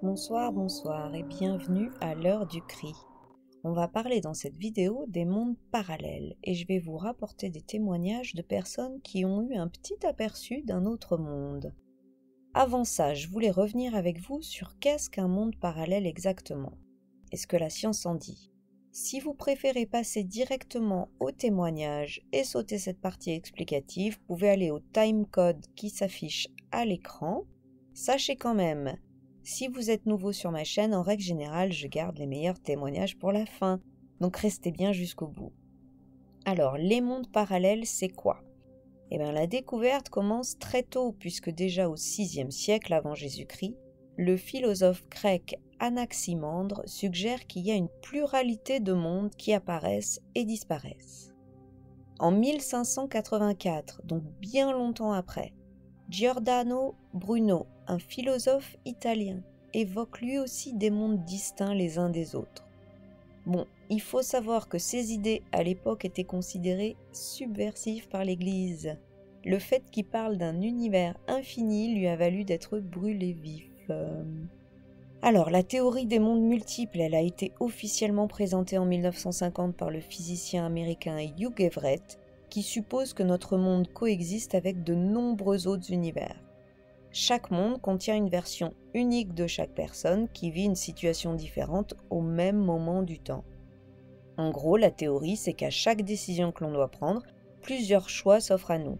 Bonsoir et bienvenue à l'heure du cri. On va parler dans cette vidéo des mondes parallèles et je vais vous rapporter des témoignages de personnes qui ont eu un petit aperçu d'un autre monde. Avant ça, je voulais revenir avec vous sur qu'est-ce qu'un monde parallèle exactement et ce que la science en dit. Si vous préférez passer directement au témoignage et sauter cette partie explicative, vous pouvez aller au timecode qui s'affiche à l'écran. Sachez quand même, si vous êtes nouveau sur ma chaîne, en règle générale, je garde les meilleurs témoignages pour la fin, donc restez bien jusqu'au bout. Alors, les mondes parallèles, c'est quoi ? Eh bien, la découverte commence très tôt, puisque déjà au VIe siècle avant Jésus-Christ, le philosophe grec Anaximandre suggère qu'il y a une pluralité de mondes qui apparaissent et disparaissent. En 1584, donc bien longtemps après, Giordano Bruno, un philosophe italien, évoque lui aussi des mondes distincts les uns des autres. Bon, il faut savoir que ces idées à l'époque étaient considérées subversives par l'Église. Le fait qu'il parle d'un univers infini lui a valu d'être brûlé vif. Alors, la théorie des mondes multiples, elle a été officiellement présentée en 1950 par le physicien américain Hugh Everett, qui suppose que notre monde coexiste avec de nombreux autres univers. Chaque monde contient une version unique de chaque personne qui vit une situation différente au même moment du temps. En gros, la théorie, c'est qu'à chaque décision que l'on doit prendre, plusieurs choix s'offrent à nous,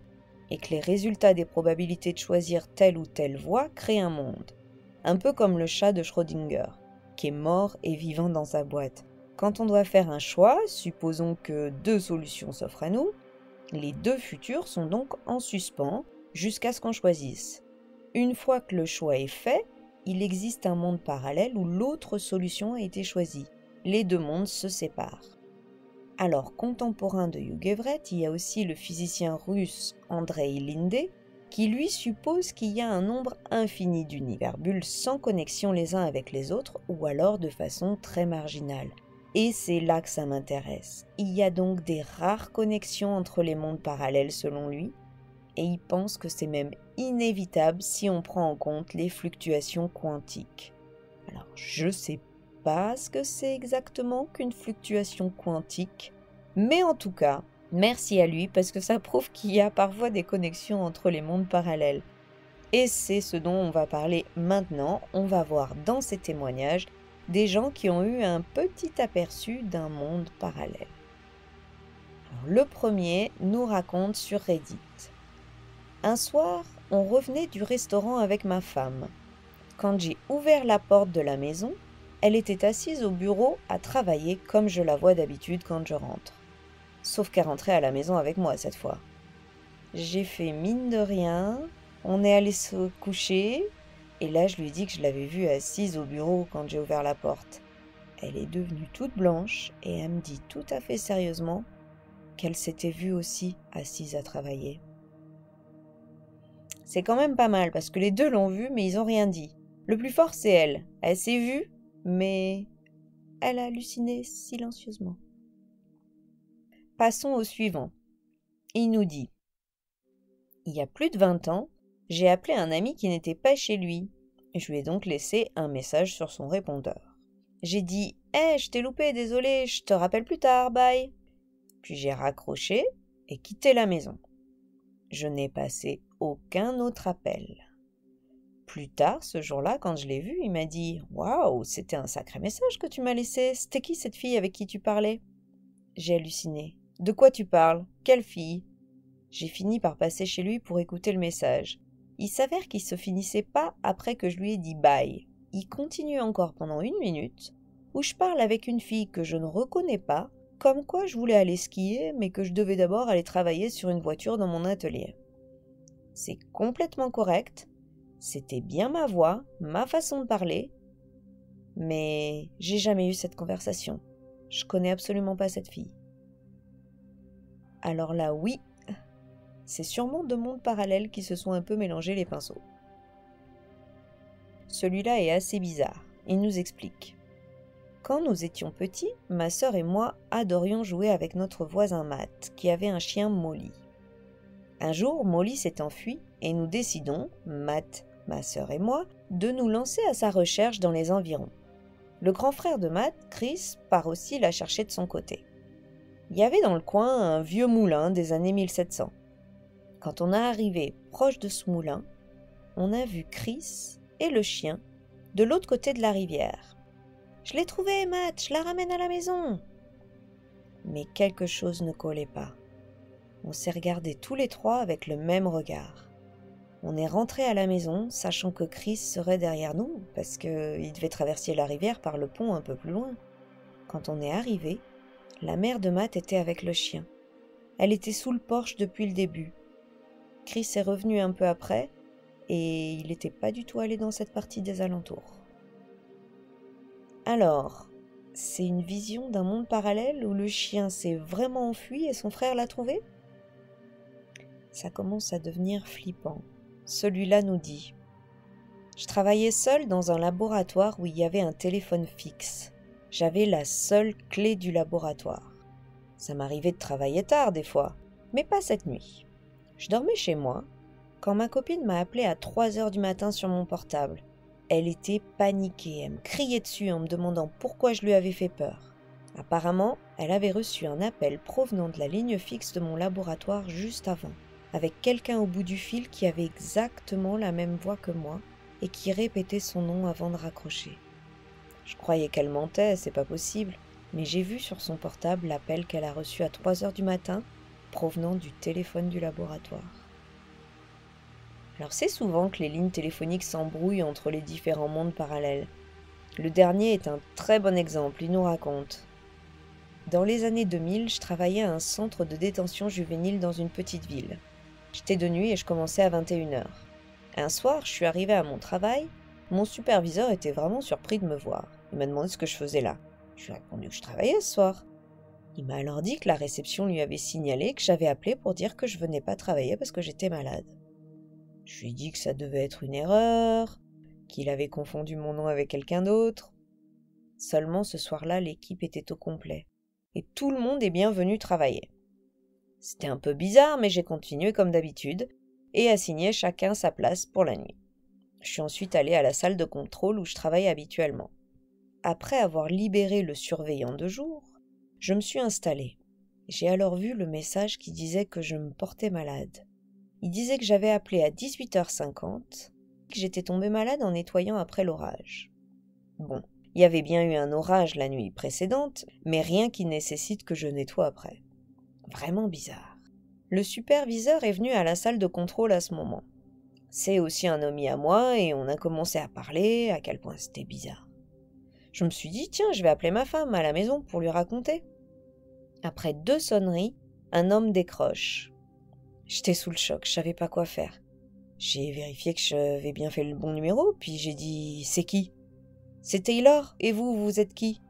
et que les résultats des probabilités de choisir telle ou telle voie créent un monde. Un peu comme le chat de Schrödinger, qui est mort et vivant dans sa boîte. Quand on doit faire un choix, supposons que deux solutions s'offrent à nous, les deux futurs sont donc en suspens jusqu'à ce qu'on choisisse. Une fois que le choix est fait, il existe un monde parallèle où l'autre solution a été choisie. Les deux mondes se séparent. Alors, contemporain de Hugh Everett, il y a aussi le physicien russe Andrei Linde, qui lui suppose qu'il y a un nombre infini d'univers-bulles sans connexion les uns avec les autres, ou alors de façon très marginale. Et c'est là que ça m'intéresse. Il y a donc des rares connexions entre les mondes parallèles selon lui, et il pense que c'est même inévitable si on prend en compte les fluctuations quantiques. Alors, je ne sais pas ce que c'est exactement qu'une fluctuation quantique, mais en tout cas, merci à lui parce que ça prouve qu'il y a parfois des connexions entre les mondes parallèles. Et c'est ce dont on va parler maintenant. On va voir dans ces témoignages des gens qui ont eu un petit aperçu d'un monde parallèle. Alors, le premier nous raconte sur Reddit. Un soir, on revenait du restaurant avec ma femme. Quand j'ai ouvert la porte de la maison, elle était assise au bureau à travailler comme je la vois d'habitude quand je rentre. Sauf qu'elle rentrait à la maison avec moi cette fois. J'ai fait mine de rien, on est allé se coucher, et là je lui ai dit que je l'avais vue assise au bureau quand j'ai ouvert la porte. Elle est devenue toute blanche et elle me dit tout à fait sérieusement qu'elle s'était vue aussi assise à travailler. C'est quand même pas mal parce que les deux l'ont vue mais ils n'ont rien dit. Le plus fort c'est elle. Elle s'est vue mais elle a halluciné silencieusement. Passons au suivant. Il nous dit « Il y a plus de 20 ans, j'ai appelé un ami qui n'était pas chez lui. Je lui ai donc laissé un message sur son répondeur. J'ai dit « Hey, je t'ai loupé, désolé, je te rappelle plus tard, bye !» Puis j'ai raccroché et quitté la maison. Je n'ai passé aucun autre appel. Plus tard, ce jour-là, quand je l'ai vu, il m'a dit « Waouh, c'était un sacré message que tu m'as laissé. C'était qui cette fille avec qui tu parlais ?» J'ai halluciné. « De quoi tu parles ? Quelle fille ?» J'ai fini par passer chez lui pour écouter le message. Il s'avère qu'il se finissait pas après que je lui ai dit bye. Il continue encore pendant 1 minute, où je parle avec une fille que je ne reconnais pas, comme quoi je voulais aller skier, mais que je devais d'abord aller travailler sur une voiture dans mon atelier. C'est complètement correct, c'était bien ma voix, ma façon de parler, mais j'ai jamais eu cette conversation. Je connais absolument pas cette fille. Alors là, oui, c'est sûrement 2 mondes parallèles qui se sont un peu mélangés les pinceaux. Celui-là est assez bizarre. Il nous explique. Quand nous étions petits, ma sœur et moi adorions jouer avec notre voisin Matt, qui avait un chien Molly. Un jour, Molly s'est enfui et nous décidons, Matt, ma sœur et moi, de nous lancer à sa recherche dans les environs. Le grand frère de Matt, Chris, part aussi la chercher de son côté. Il y avait dans le coin un vieux moulin des années 1700. Quand on est arrivé proche de ce moulin, on a vu Chris et le chien de l'autre côté de la rivière. « Je l'ai trouvé, Matt, je la ramène à la maison !» Mais quelque chose ne collait pas. On s'est regardés tous les trois avec le même regard. On est rentrés à la maison, sachant que Chris serait derrière nous, parce qu'il devait traverser la rivière par le pont un peu plus loin. Quand on est arrivé, la mère de Matt était avec le chien. Elle était sous le porche depuis le début. Chris est revenu un peu après, et il n'était pas du tout allé dans cette partie des alentours. Alors, c'est une vision d'un monde parallèle où le chien s'est vraiment enfui et son frère l'a trouvé ? Ça commence à devenir flippant. Celui-là nous dit « Je travaillais seul dans un laboratoire où il y avait un téléphone fixe. J'avais la seule clé du laboratoire. Ça m'arrivait de travailler tard des fois, mais pas cette nuit. Je dormais chez moi quand ma copine m'a appelé à 3 heures du matin sur mon portable. Elle était paniquée, elle me criait dessus en me demandant pourquoi je lui avais fait peur. Apparemment, elle avait reçu un appel provenant de la ligne fixe de mon laboratoire juste avant, avec quelqu'un au bout du fil qui avait exactement la même voix que moi et qui répétait son nom avant de raccrocher. Je croyais qu'elle mentait, c'est pas possible, mais j'ai vu sur son portable l'appel qu'elle a reçu à 3 heures du matin, provenant du téléphone du laboratoire. Alors c'est souvent que les lignes téléphoniques s'embrouillent entre les différents mondes parallèles. Le dernier est un très bon exemple, il nous raconte. Dans les années 2000, je travaillais à un centre de détention juvénile dans une petite ville. J'étais de nuit et je commençais à 21h. Un soir, je suis arrivée à mon travail. Mon superviseur était vraiment surpris de me voir. Il m'a demandé ce que je faisais là. Je lui ai répondu que je travaillais ce soir. Il m'a alors dit que la réception lui avait signalé que j'avais appelé pour dire que je venais pas travailler parce que j'étais malade. Je lui ai dit que ça devait être une erreur, qu'il avait confondu mon nom avec quelqu'un d'autre. Seulement ce soir-là, l'équipe était au complet. Et tout le monde est bien venu travailler. C'était un peu bizarre, mais j'ai continué comme d'habitude et assigné chacun sa place pour la nuit. Je suis ensuite allée à la salle de contrôle où je travaille habituellement. Après avoir libéré le surveillant de jour, je me suis installée. J'ai alors vu le message qui disait que je me portais malade. Il disait que j'avais appelé à 18h50, que j'étais tombée malade en nettoyant après l'orage. Bon, il y avait bien eu un orage la nuit précédente, mais rien qui nécessite que je nettoie après. Vraiment bizarre. Le superviseur est venu à la salle de contrôle à ce moment. C'est aussi un ami à moi et on a commencé à parler à quel point c'était bizarre. Je me suis dit, tiens, je vais appeler ma femme à la maison pour lui raconter. Après 2 sonneries, un homme décroche. J'étais sous le choc, je savais pas quoi faire. J'ai vérifié que j'avais bien fait le bon numéro, puis j'ai dit « C'est qui ?»« C'est Taylor, et vous êtes qui ?»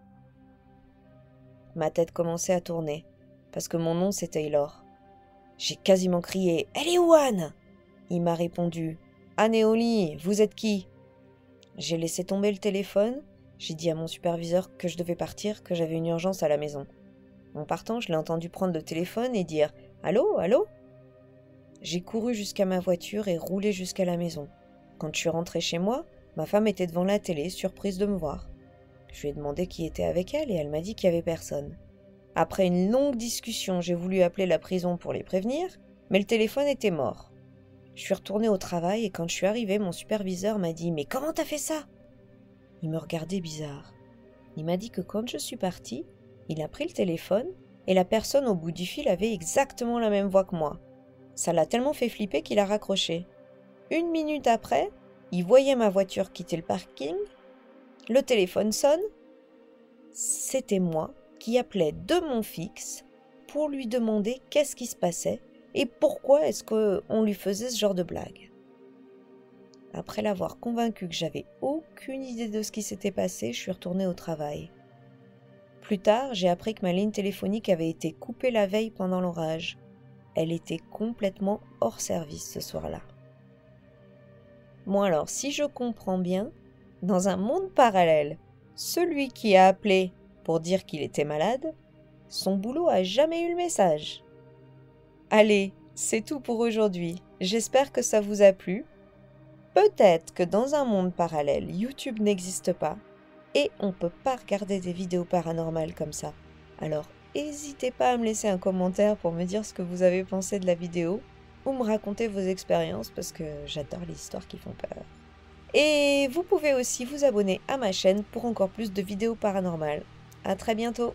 Ma tête commençait à tourner, parce que mon nom c'est Taylor. J'ai quasiment crié « Elle est où Anne ?» Il m'a répondu « Anne est au lit, vous êtes qui ?» J'ai laissé tomber le téléphone, j'ai dit à mon superviseur que je devais partir, que j'avais une urgence à la maison. En partant, je l'ai entendu prendre le téléphone et dire « Allô, allô ?» J'ai couru jusqu'à ma voiture et roulé jusqu'à la maison. Quand je suis rentrée chez moi, ma femme était devant la télé, surprise de me voir. Je lui ai demandé qui était avec elle et elle m'a dit qu'il n'y avait personne. Après une longue discussion, j'ai voulu appeler la prison pour les prévenir, mais le téléphone était mort. Je suis retournée au travail et quand je suis arrivée, mon superviseur m'a dit « Mais comment t'as fait ça ?» Il me regardait bizarre. Il m'a dit que quand je suis partie, il a pris le téléphone et la personne au bout du fil avait exactement la même voix que moi. Ça l'a tellement fait flipper qu'il a raccroché. 1 minute après, il voyait ma voiture quitter le parking. Le téléphone sonne. C'était moi qui appelais de mon fixe pour lui demander qu'est-ce qui se passait et pourquoi est-ce qu'on lui faisait ce genre de blague. Après l'avoir convaincu que j'avais aucune idée de ce qui s'était passé, je suis retournée au travail. Plus tard, j'ai appris que ma ligne téléphonique avait été coupée la veille pendant l'orage. Elle était complètement hors service ce soir-là. Bon alors, si je comprends bien, dans un monde parallèle, celui qui a appelé pour dire qu'il était malade, son boulot a jamais eu le message. Allez, c'est tout pour aujourd'hui. J'espère que ça vous a plu. Peut-être que dans un monde parallèle, YouTube n'existe pas et on peut pas regarder des vidéos paranormales comme ça. Alors, n'hésitez pas à me laisser un commentaire pour me dire ce que vous avez pensé de la vidéo ou me raconter vos expériences parce que j'adore les histoires qui font peur. Et vous pouvez aussi vous abonner à ma chaîne pour encore plus de vidéos paranormales. À très bientôt!